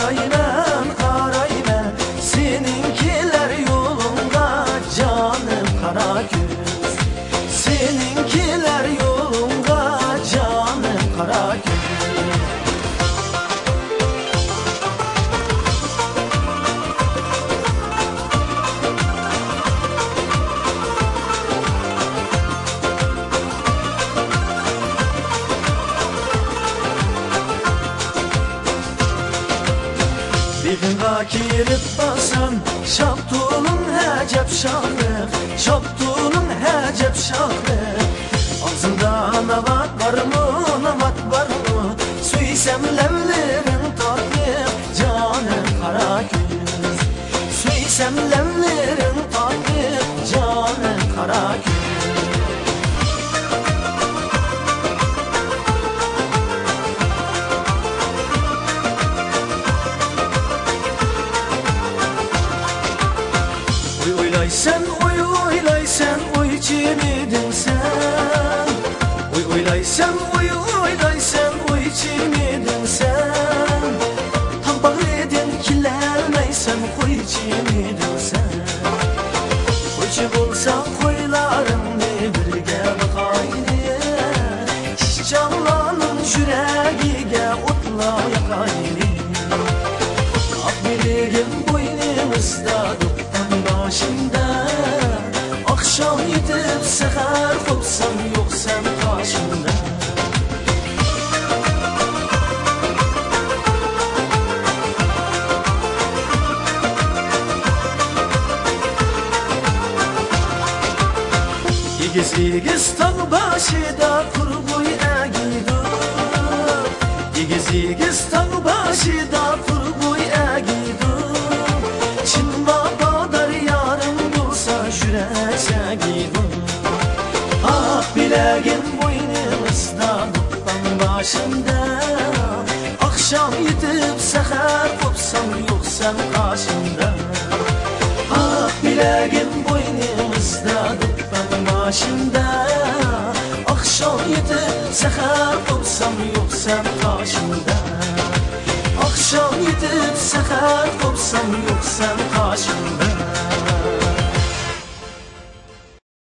qarayman, qarayman seninkiler yolunda canım kara göz. Seninkiler yolunda canım kara göz. Biringa kirip basan şaptuğunun hecep şahı, şaptuğunun hecep şahı. Ağzında navat var mı, navat var mı? Süysem levlerin tatlı canım kara göz. Süysem levlerin tatlı canım kara göz. Oylaysan oy, oylaysan oy çimidin sen. Oylaysan oy, oylaysan oy çimidin sen. Tampaq edin kilərməysən oy çimidin sen. Oyçu bolsan qoylarımni birgə baxaylı. Canlanın yüreğiga otla yakaylı. Akbiligim boynumuzda başımda. Akşam yetip seher kopsam yoksam karşımda. İgiz igiz tağ başıda kurguy egidu. İgiz igiz tağ başıda kurguy egidu. Çin vafadar yarım bulsa jürek segidu. Ah bilegin boynumuzda doktan başımda. Akşam yetip seher kopsam yoksam karşımda. Ah bilegin boynumuzda doktan başımda. Akşam yetip seher kopsam yoksam karşımda. Akşam yetip seher kopsam yoksam karşımda.